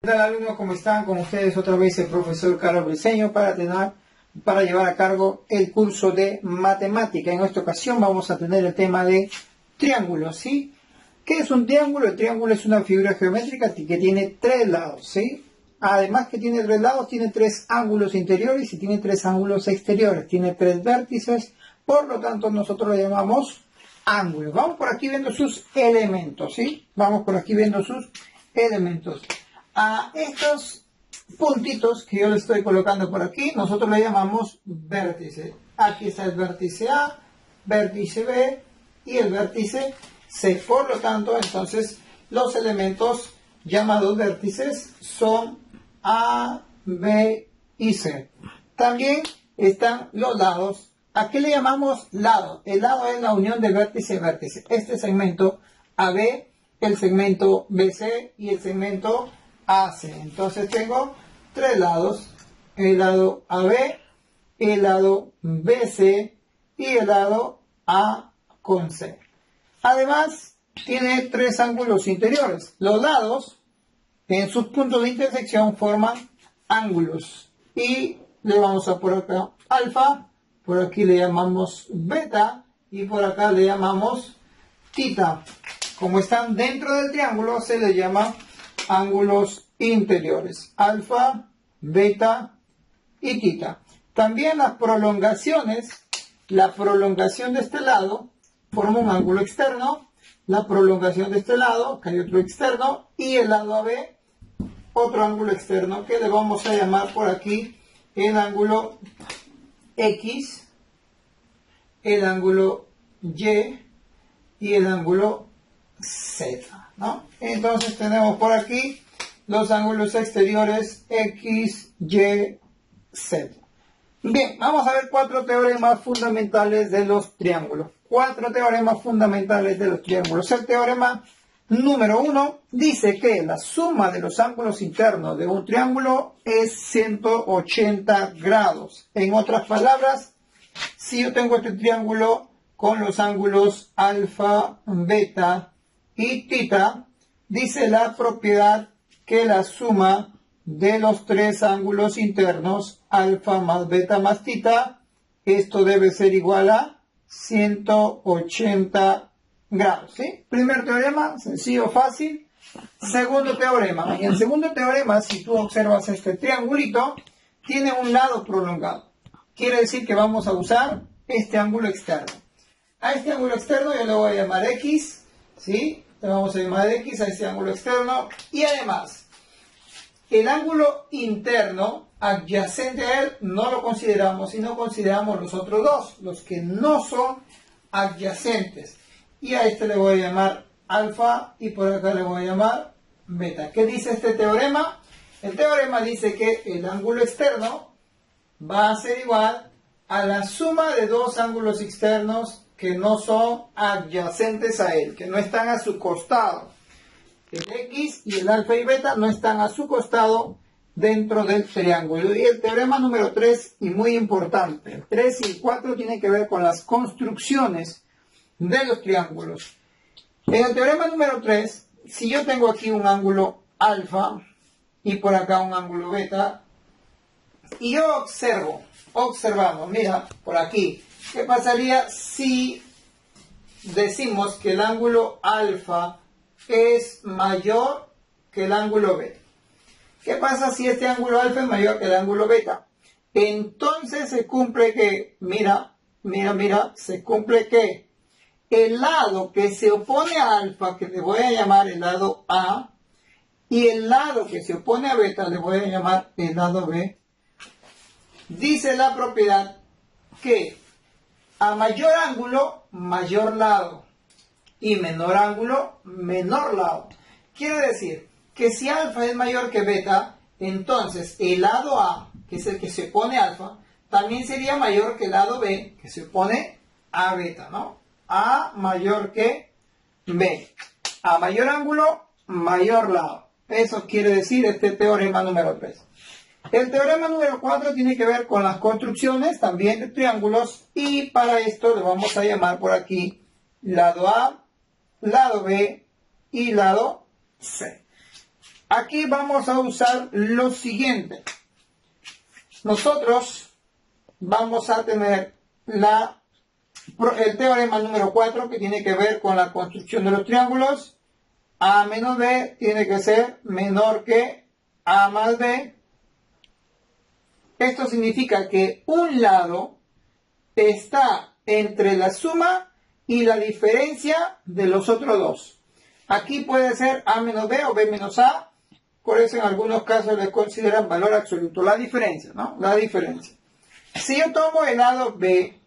¿Qué tal, alumnos? ¿Cómo están? Con ustedes otra vez el profesor Carlos Briceño para llevar a cargo el curso de matemática. En esta ocasión vamos a tener el tema de triángulos, ¿sí? ¿Qué es un triángulo? El triángulo es una figura geométrica que tiene tres lados, ¿sí? Además que tiene tres lados, tiene tres ángulos interiores y tiene tres ángulos exteriores. Tiene tres vértices, por lo tanto nosotros lo llamamos ángulos. Vamos por aquí viendo sus elementos, ¿sí? Vamos por aquí viendo sus elementos. A estos puntitos que yo le estoy colocando por aquí, nosotros le llamamos vértice. Aquí está el vértice A, vértice B y el vértice C. Por lo tanto, entonces, los elementos llamados vértices son A, B y C. También están los lados. ¿A qué le llamamos lado? El lado es la unión de vértice y vértice. Este segmento AB, el segmento BC y el segmento AC. Entonces tengo tres lados: el lado AB, el lado BC y el lado A con C. Además, tiene tres ángulos interiores. Los lados, en sus puntos de intersección, forman ángulos. Y le vamos a por acá alfa, por aquí le llamamos beta y por acá le llamamos tita. Como están dentro del triángulo, se les llama ángulos interiores: alfa, beta y tita. También las prolongaciones, la prolongación de este lado forma un ángulo externo, la prolongación de este lado, que hay otro externo, y el lado AB, otro ángulo externo, que le vamos a llamar por aquí el ángulo X, el ángulo Y y el ángulo Z, ¿no? Entonces tenemos por aquí los ángulos exteriores X, Y, Z. Bien, vamos a ver cuatro teoremas fundamentales de los triángulos. Cuatro teoremas fundamentales de los triángulos. El teorema número 1 dice que la suma de los ángulos internos de un triángulo es 180 grados. En otras palabras, si yo tengo este triángulo con los ángulos alfa, beta y tita, dice la propiedad que la suma de los tres ángulos internos, alfa más beta más tita, esto debe ser igual a 180 grados, ¿sí? Primer teorema, sencillo, fácil. Segundo teorema. En el segundo teorema, si tú observas este triangulito, tiene un lado prolongado. Quiere decir que vamos a usar este ángulo externo. A este ángulo externo yo le voy a llamar X, ¿sí? Le vamos a llamar X a este ángulo externo. Y además, el ángulo interno adyacente a él no lo consideramos, sino consideramos los otros dos, los que no son adyacentes. Y a este le voy a llamar alfa y por acá le voy a llamar beta. ¿Qué dice este teorema? El teorema dice que el ángulo externo va a ser igual a la suma de dos ángulos externos que no son adyacentes a él, que no están a su costado. El X y el alfa y beta no están a su costado dentro del triángulo. Y el teorema número 3, y muy importante, el 3 y el 4 tienen que ver con las construcciones de los triángulos. En el teorema número 3, si yo tengo aquí un ángulo alfa y por acá un ángulo beta, y yo observamos, mira, por aquí, ¿qué pasaría si decimos que el ángulo alfa es mayor que el ángulo beta? ¿Qué pasa si este ángulo alfa es mayor que el ángulo beta? Entonces se cumple que, mira, se cumple que el lado que se opone a alfa, que le voy a llamar el lado A, y el lado que se opone a beta, le voy a llamar el lado B, dice la propiedad que a mayor ángulo, mayor lado, y menor ángulo, menor lado. Quiere decir que si alfa es mayor que beta, entonces el lado A, que es el que se opone a alfa, también sería mayor que el lado B, que se opone a beta, ¿no? A mayor que B. A mayor ángulo, mayor lado. Eso quiere decir este teorema número 3. El teorema número 4 tiene que ver con las construcciones también de triángulos, y para esto le vamos a llamar por aquí lado A, lado B y lado C. Aquí vamos a usar lo siguiente. Nosotros vamos a tener el teorema número 4 que tiene que ver con la construcción de los triángulos. A menos B tiene que ser menor que A más B. Esto significa que un lado está entre la suma y la diferencia de los otros dos. Aquí puede ser A menos B o B menos A. Por eso en algunos casos les consideran valor absoluto. La diferencia, ¿no? La diferencia. Si yo tomo el lado B,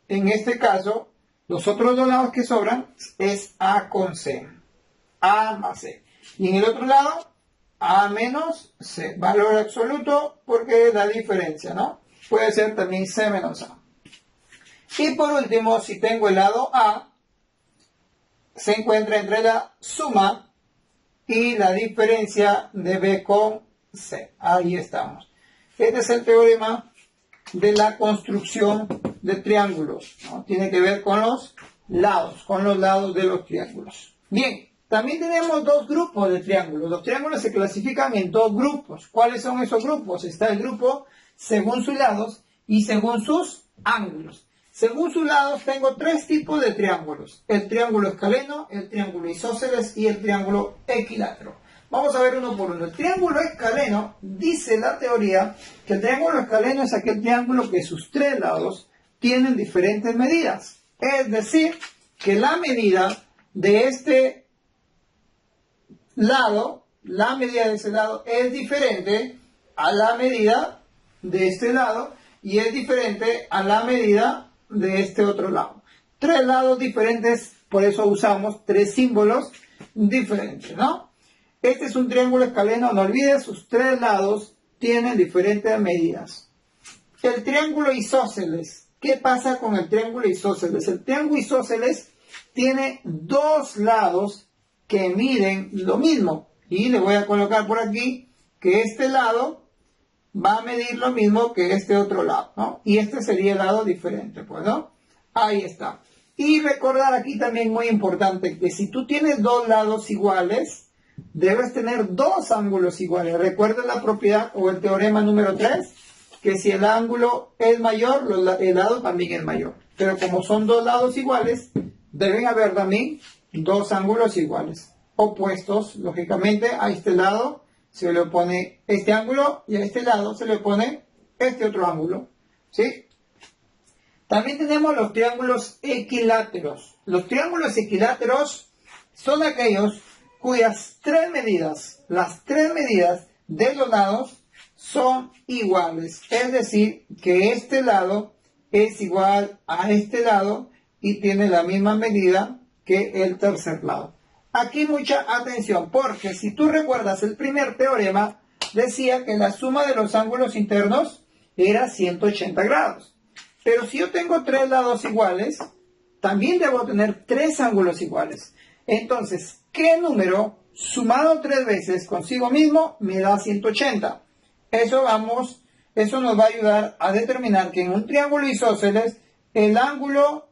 en este caso, los otros dos lados que sobran es A con C. A más C. Y en el otro lado, A menos C. Valor absoluto porque es la diferencia, ¿no? Puede ser también C menos A. Y por último, si tengo el lado A, se encuentra entre la suma y la diferencia de B con C. Ahí estamos. Este es el teorema de la construcción de triángulos, ¿no? Tiene que ver con los lados de los triángulos. Bien, también tenemos dos grupos de triángulos. Los triángulos se clasifican en dos grupos. ¿Cuáles son esos grupos? Está el grupo según sus lados y según sus ángulos. Según sus lados tengo tres tipos de triángulos. El triángulo escaleno, el triángulo isósceles y el triángulo equilátero. Vamos a ver uno por uno. El triángulo escaleno, dice la teoría, que el triángulo escaleno es aquel triángulo que sus tres lados tienen diferentes medidas. Es decir, que la medida de este lado, la medida de ese lado es diferente a la medida de este lado y es diferente a la medida de este otro lado. Tres lados diferentes, por eso usamos tres símbolos diferentes, ¿no? Este es un triángulo escaleno, no olvides, sus tres lados tienen diferentes medidas. El triángulo isósceles. ¿Qué pasa con el triángulo isósceles? El triángulo isósceles tiene dos lados que miden lo mismo. Y le voy a colocar por aquí que este lado va a medir lo mismo que este otro lado, ¿no? Y este sería el lado diferente, pues, ¿no? Ahí está. Y recordar aquí también muy importante que si tú tienes dos lados iguales, debes tener dos ángulos iguales. Recuerda la propiedad o el teorema número 3, que si el ángulo es mayor, el lado también es mayor. Pero como son dos lados iguales, deben haber también dos ángulos iguales. Opuestos, lógicamente, a este lado se le opone este ángulo y a este lado se le opone este otro ángulo, ¿sí? También tenemos los triángulos equiláteros. Los triángulos equiláteros son aquellos cuyas las tres medidas de los lados son iguales. Es decir, que este lado es igual a este lado y tiene la misma medida que el tercer lado. Aquí mucha atención, porque si tú recuerdas el primer teorema, decía que la suma de los ángulos internos era 180 grados. Pero si yo tengo tres lados iguales, también debo tener tres ángulos iguales. Entonces, ¿qué número sumado tres veces consigo mismo me da 180? Eso nos va a ayudar a determinar que en un triángulo isósceles el ángulo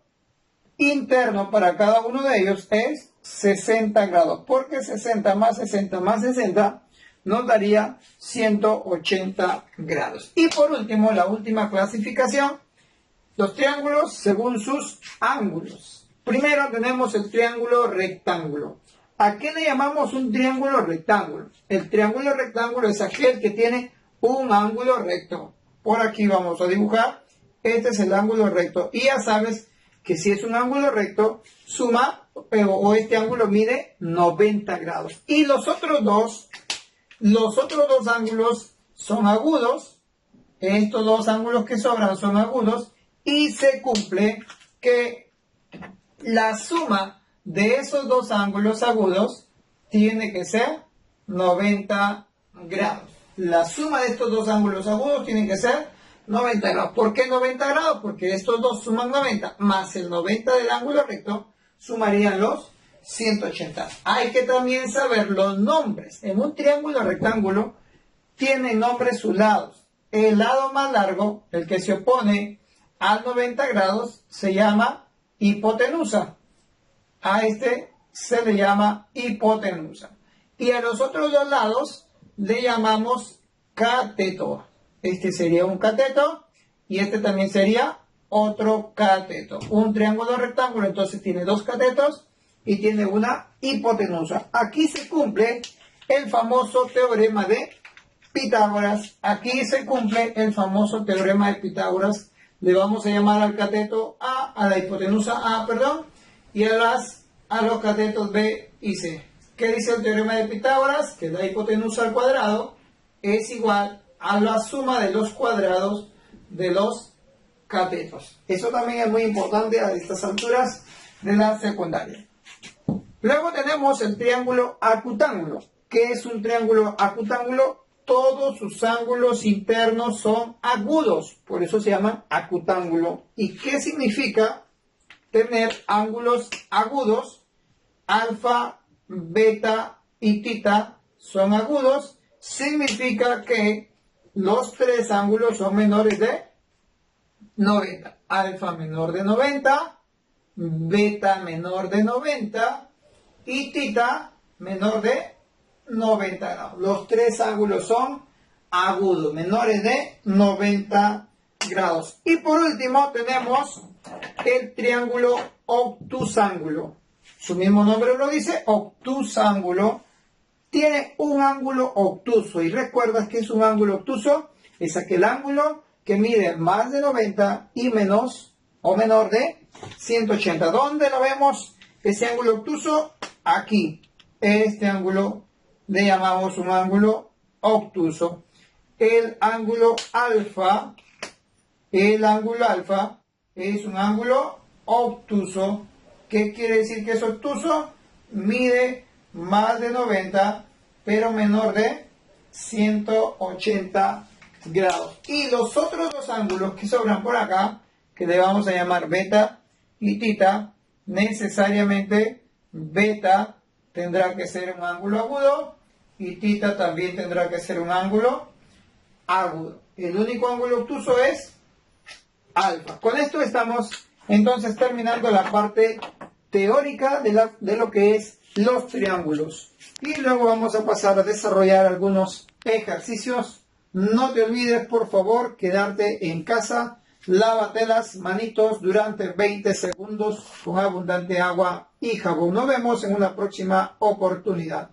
interno para cada uno de ellos es 60 grados, porque 60 más 60 más 60 nos daría 180 grados. Y por último, la última clasificación, los triángulos según sus ángulos. Primero tenemos el triángulo rectángulo. ¿A qué le llamamos un triángulo rectángulo? El triángulo rectángulo es aquel que tiene un ángulo recto. Por aquí vamos a dibujar. Este es el ángulo recto. Y ya sabes que si es un ángulo recto, suma o este ángulo mide 90 grados. Y los otros dos ángulos son agudos. Estos dos ángulos que sobran son agudos. Y se cumple que la suma de esos dos ángulos agudos tiene que ser 90 grados. La suma de estos dos ángulos agudos tiene que ser 90 grados. ¿Por qué 90 grados? Porque estos dos suman 90, más el 90 del ángulo recto, sumarían los 180. Hay que también saber los nombres. En un triángulo rectángulo tienen nombres sus lados. El lado más largo, el que se opone a 90 grados, se llama hipotenusa. A este se le llama hipotenusa. Y a los otros dos lados le llamamos cateto. Este sería un cateto y este también sería otro cateto. Un triángulo rectángulo entonces tiene dos catetos y tiene una hipotenusa. Aquí se cumple el famoso teorema de Pitágoras. Aquí se cumple el famoso teorema de Pitágoras. Le vamos a llamar al cateto A, a la hipotenusa A, perdón, y a los catetos B y C. ¿Qué dice el teorema de Pitágoras? Que la hipotenusa al cuadrado es igual a la suma de los cuadrados de los catetos. Eso también es muy importante a estas alturas de la secundaria. Luego tenemos el triángulo acutángulo. ¿Qué es un triángulo acutángulo? Todos sus ángulos internos son agudos, por eso se llaman acutángulo. ¿Y qué significa tener ángulos agudos? Alfa, beta y tita son agudos. Significa que los tres ángulos son menores de 90. Alfa menor de 90, beta menor de 90 y tita menor de 90 grados. Los tres ángulos son agudos, menores de 90 grados. Y por último tenemos el triángulo obtusángulo. Su mismo nombre lo dice, obtusángulo. Tiene un ángulo obtuso. ¿Y recuerdas que es un ángulo obtuso? Es aquel ángulo que mide más de 90 y menos o menor de 180. ¿Dónde lo vemos? Ese ángulo obtuso, aquí. Este ángulo le llamamos un ángulo obtuso. El ángulo alfa es un ángulo obtuso. ¿Qué quiere decir que es obtuso? Mide más de 90, pero menor de 180 grados. Y los otros dos ángulos que sobran por acá, que le vamos a llamar beta y tita, necesariamente beta tendrá que ser un ángulo agudo y tita también tendrá que ser un ángulo agudo. El único ángulo obtuso es alfa. Con esto estamos entonces terminando la parte teórica de lo que es los triángulos. Y luego vamos a pasar a desarrollar algunos ejercicios. No te olvides, por favor, quedarte en casa. Lávate las manitos durante 20 segundos con abundante agua y jabón. Nos vemos en una próxima oportunidad.